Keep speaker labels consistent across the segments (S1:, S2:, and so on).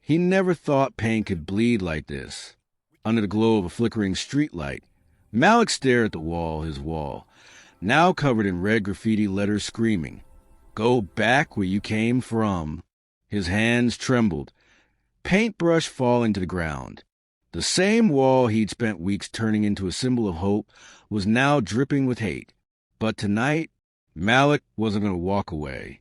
S1: He never thought paint could bleed like this. Under the glow of a flickering streetlight, Malik stared at his wall, now covered in red graffiti letters screaming, "Go back where you came from." His hands trembled, paintbrush falling to the ground. The same wall he'd spent weeks turning into a symbol of hope was now dripping with hate. But tonight, Malik wasn't going to walk away.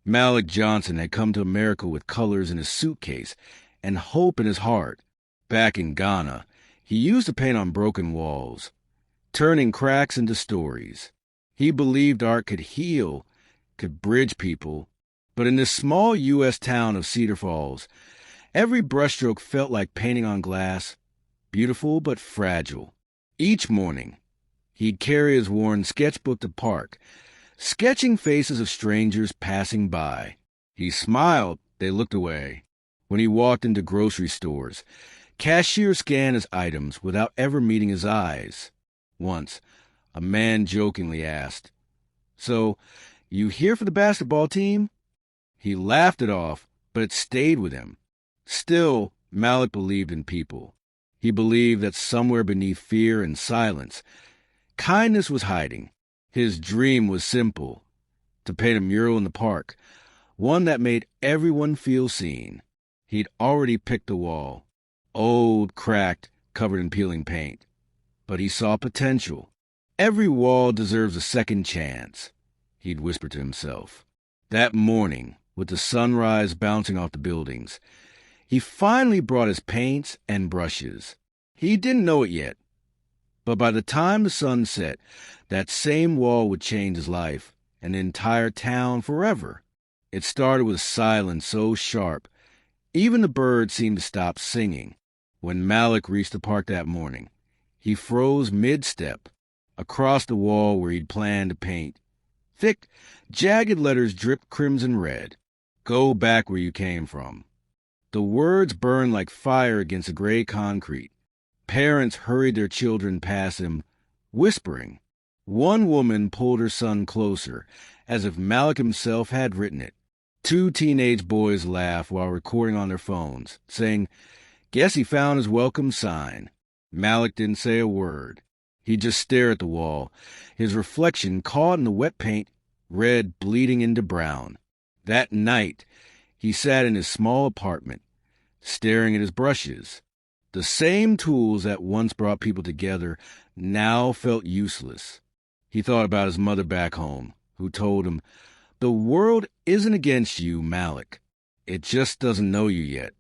S1: Malik Johnson had come to America with colors in his suitcase and hope in his heart. Back in Ghana, he used to paint on broken walls, turning cracks into stories. He believed art could heal, could bridge people. But in this small U.S. town of Cedar Falls, every brushstroke felt like painting on glass, beautiful but fragile. Each morning, he'd carry his worn sketchbook to park, sketching faces of strangers passing by. He smiled, they looked away. When he walked into grocery stores, cashiers scanned his items without ever meeting his eyes. Once, a man jokingly asked, "So, you here for the basketball team?" He laughed it off, but it stayed with him. Still, Malik believed in people. He believed that somewhere beneath fear and silence, kindness was hiding. His dream was simple: to paint a mural in the park, one that made everyone feel seen. He'd already picked the wall, old, cracked, covered in peeling paint. But he saw potential. Every wall deserves a second chance, he'd whisper to himself. That morning, with the sunrise bouncing off the buildings, he finally brought his paints and brushes. He didn't know it yet, but by the time the sun set, that same wall would change his life and the entire town forever. It started with silence so sharp, even the birds seemed to stop singing. When Malik reached the park that morning, he froze mid-step. Across the wall where he'd planned to paint, thick, jagged letters dripped crimson red. "Go back where you came from." The words burned like fire against the gray concrete. Parents hurried their children past him, whispering. One woman pulled her son closer, as if Malik himself had written it. 2 teenage boys laughed while recording on their phones, saying, "Guess he found his welcome sign." Malik didn't say a word. He just stared at the wall, his reflection caught in the wet paint, red bleeding into brown. That night, he sat in his small apartment, staring at his brushes. The same tools that once brought people together now felt useless. He thought about his mother back home, who told him, "The world isn't against you, Malik. It just doesn't know you yet."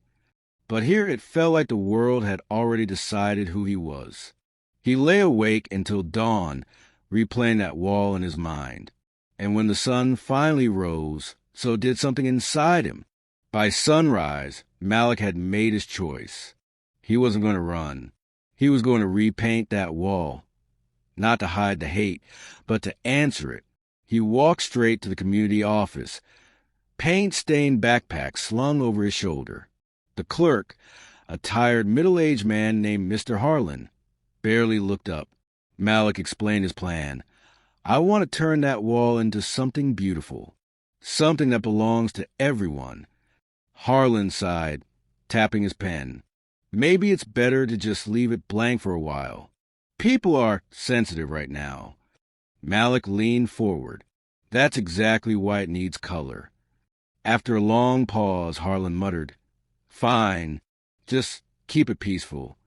S1: But here it felt like the world had already decided who he was. He lay awake until dawn, replaying that wall in his mind. And when the sun finally rose, so did something inside him. By sunrise, Malik had made his choice. He wasn't going to run. He was going to repaint that wall. Not to hide the hate, but to answer it. He walked straight to the community office, paint-stained backpack slung over his shoulder. The clerk, a tired middle-aged man named Mr. Harlan, barely looked up. Malik explained his plan. "I want to turn that wall into something beautiful, something that belongs to everyone." Harlan sighed, tapping his pen. "Maybe it's better to just leave it blank for a while. People are sensitive right now." Malik leaned forward. "That's exactly why it needs color." After a long pause, Harlan muttered, "Fine, just keep it peaceful."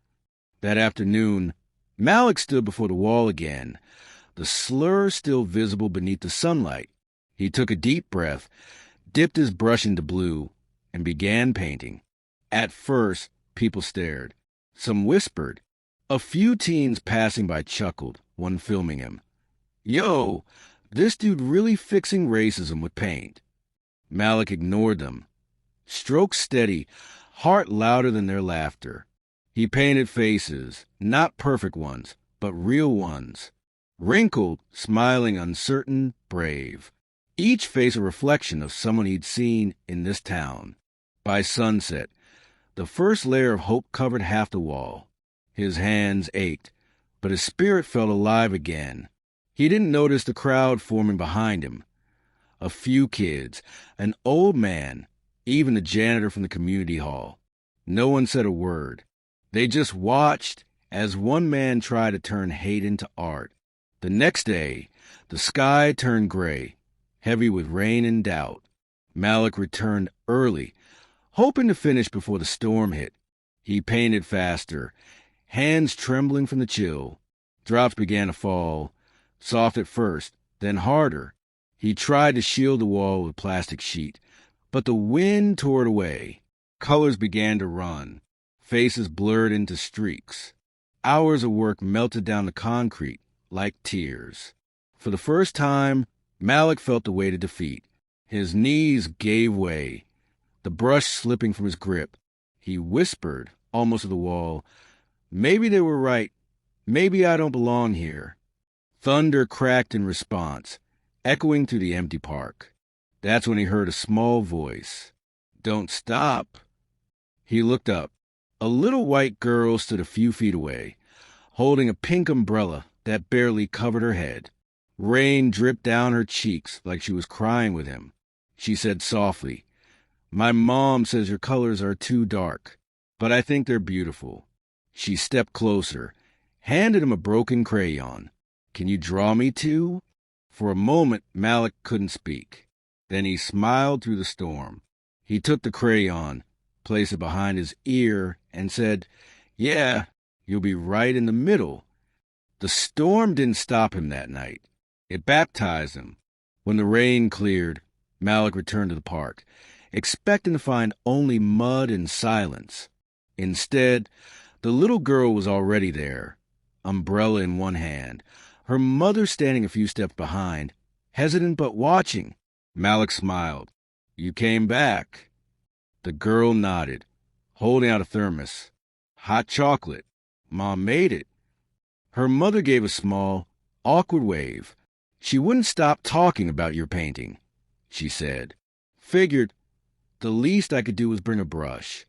S1: That afternoon, Malik stood before the wall again, the slurs still visible beneath the sunlight. He took a deep breath, dipped his brush into blue, and began painting. At first, people stared. Some whispered. A few teens passing by chuckled, one filming him. "Yo, this dude really fixing racism with paint." Malik ignored them. Stroke steady, heart louder than their laughter. He painted faces, not perfect ones, but real ones. Wrinkled, smiling, uncertain, brave. Each face a reflection of someone he'd seen in this town. By sunset, the first layer of hope covered half the wall. His hands ached, but his spirit felt alive again. He didn't notice the crowd forming behind him. A few kids, an old man, even the janitor from the community hall. No one said a word. They just watched as one man tried to turn hate into art. The next day, the sky turned gray, heavy with rain and doubt. Malik returned early, hoping to finish before the storm hit. He painted faster, hands trembling from the chill. Drops began to fall, soft at first, then harder. He tried to shield the wall with a plastic sheet, but the wind tore it away. Colors began to run. Faces blurred into streaks. Hours of work melted down the concrete like tears. For the first time, Malik felt the weight of defeat. His knees gave way, the brush slipping from his grip. He whispered, almost to the wall, "Maybe they were right. Maybe I don't belong here." Thunder cracked in response, echoing through the empty park. That's when he heard a small voice. "Don't stop." He looked up. A little white girl stood a few feet away, holding a pink umbrella that barely covered her head. Rain dripped down her cheeks like she was crying with him. She said softly, "My mom says your colors are too dark, but I think they're beautiful." She stepped closer, handed him a broken crayon. "Can you draw me too?" For a moment, Malik couldn't speak. Then he smiled through the storm. He took the crayon, placed it behind his ear, and said, "Yeah, you'll be right in the middle." The storm didn't stop him that night. It baptized him. When the rain cleared, Malik returned to the park, expecting to find only mud and silence. Instead, the little girl was already there, umbrella in one hand, her mother standing a few steps behind, hesitant but watching. Malik smiled. "You came back." The girl nodded, holding out a thermos. "Hot chocolate. Mom made it." Her mother gave a small, awkward wave. "She wouldn't stop talking about your painting," she said. Figured the least I could do was bring a brush.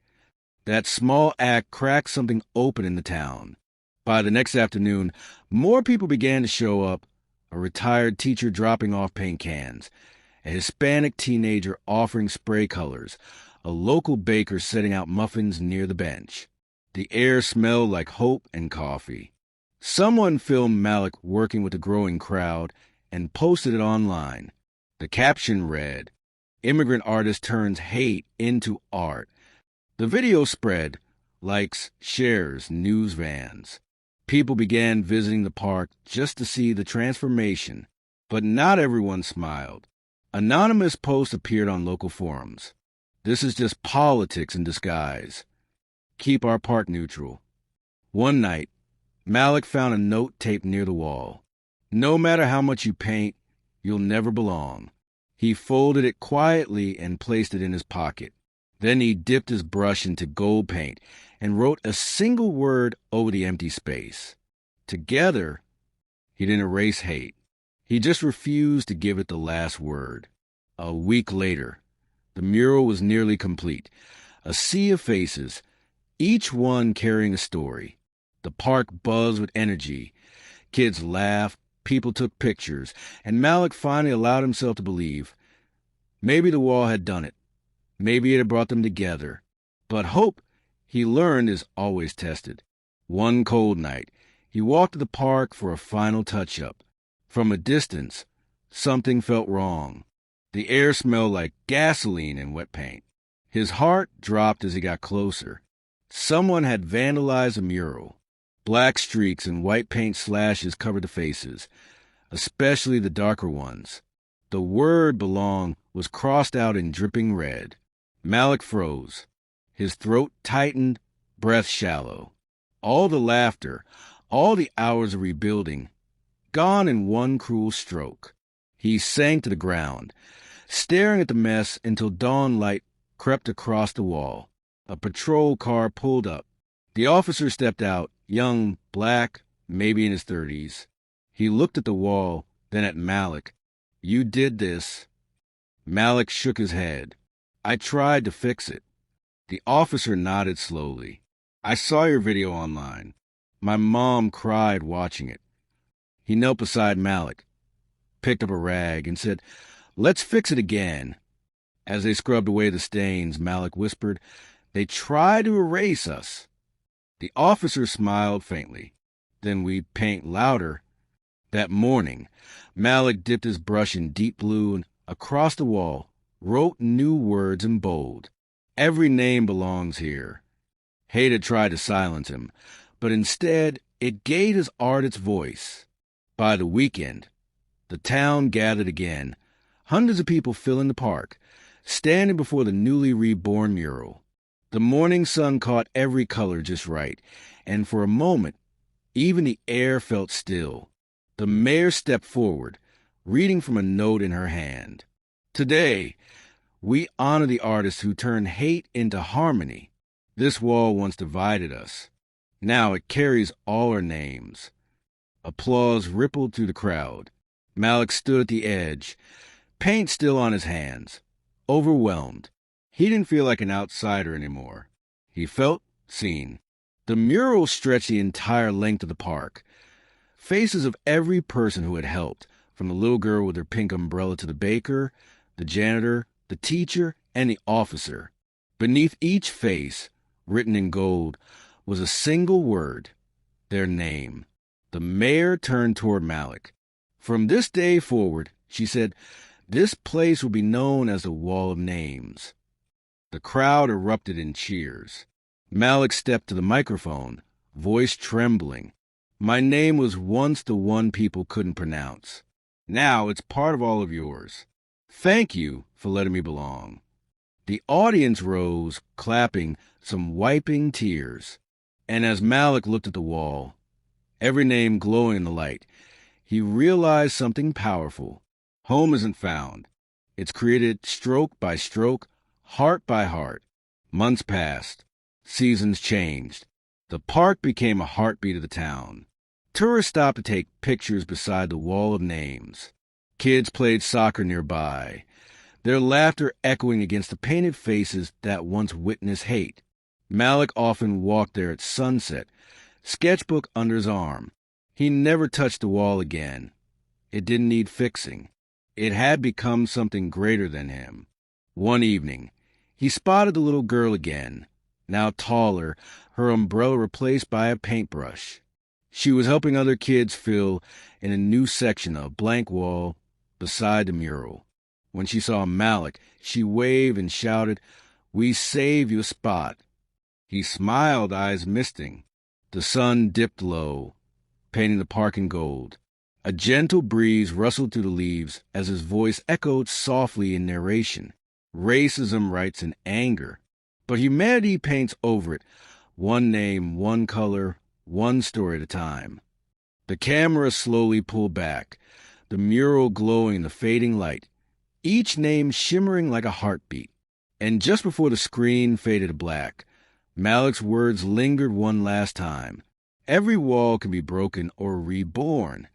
S1: That small act cracked something open in the town. By the next afternoon, more people began to show up, a retired teacher dropping off paint cans, a Hispanic teenager offering spray colors, a local baker setting out muffins near the bench. The air smelled like hope and coffee. Someone filmed Malik working with the growing crowd and posted it online. The caption read, "Immigrant artist turns hate into art." The video spread, likes, shares, news vans. People began visiting the park just to see the transformation, but not everyone smiled. Anonymous posts appeared on local forums. "This is just politics in disguise. Keep our park neutral." One night, Malik found a note taped near the wall. "No matter how much you paint, you'll never belong." He folded it quietly and placed it in his pocket. Then he dipped his brush into gold paint and wrote a single word over the empty space. Together, he didn't erase hate. He just refused to give it the last word. A week later, the mural was nearly complete. A sea of faces, each one carrying a story. The park buzzed with energy. Kids laughed, people took pictures, and Malik finally allowed himself to believe. Maybe the wall had done it. Maybe it had brought them together. But hope, he learned, is always tested. One cold night, he walked to the park for a final touch-up. From a distance, something felt wrong. The air smelled like gasoline and wet paint. His heart dropped as he got closer. Someone had vandalized a mural. Black streaks and white paint slashes covered the faces, especially the darker ones. The word "belong" was crossed out in dripping red. Malik froze. His throat tightened, breath shallow. All the laughter, all the hours of rebuilding, gone in one cruel stroke. He sank to the ground, staring at the mess until dawn light crept across the wall. A patrol car pulled up. The officer stepped out, young, black, maybe in his 30s. He looked at the wall, then at Malik. "You did this." Malik shook his head. "I tried to fix it." The officer nodded slowly. "I saw your video online. My mom cried watching it." He knelt beside Malik, picked up a rag, and said, "Let's fix it again." As they scrubbed away the stains, Malik whispered, They try to erase us. The officer smiled faintly. Then we paint louder. That morning, Malik dipped his brush in deep blue and across the wall wrote new words in bold. Every name belongs here. Hate had tried to silence him, but instead it gave his art its voice. By the weekend, the town gathered again, hundreds of people filling the park, standing before the newly reborn mural. The morning sun caught every color just right, and for a moment, even the air felt still. The mayor stepped forward, reading from a note in her hand. Today, we honor the artists who turned hate into harmony. This wall once divided us. Now it carries all our names. Applause rippled through the crowd. Malik stood at the edge, paint still on his hands, overwhelmed. He didn't feel like an outsider anymore. He felt seen. The mural stretched the entire length of the park. Faces of every person who had helped, from the little girl with her pink umbrella to the baker, the janitor, the teacher, and the officer. Beneath each face, written in gold, was a single word, their name. The mayor turned toward Malik. From this day forward, she said, this place will be known as the Wall of Names. The crowd erupted in cheers. Malik stepped to the microphone, voice trembling. My name was once the one people couldn't pronounce. Now it's part of all of yours. Thank you for letting me belong. The audience rose, clapping, some wiping tears. And as Malik looked at the wall, every name glowing in the light, he realized something powerful. Home isn't found. It's created stroke by stroke, heart by heart. Months passed. Seasons changed. The park became a heartbeat of the town. Tourists stopped to take pictures beside the Wall of Names. Kids played soccer nearby, their laughter echoing against the painted faces that once witnessed hate. Malik often walked there at sunset, sketchbook under his arm. He never touched the wall again. It didn't need fixing. It had become something greater than him. One evening, he spotted the little girl again, now taller, her umbrella replaced by a paintbrush. She was helping other kids fill in a new section of blank wall beside the mural. When she saw Malik, she waved and shouted, "We save you a spot." He smiled, eyes misting. The sun dipped low, painting the park in gold. A gentle breeze rustled through the leaves as his voice echoed softly in narration. Racism writes in anger, but humanity paints over it, one name, one color, one story at a time. The camera slowly pulled back, the mural glowing in the fading light, each name shimmering like a heartbeat. And just before the screen faded to black, Malik's words lingered one last time. Every wall can be broken or reborn.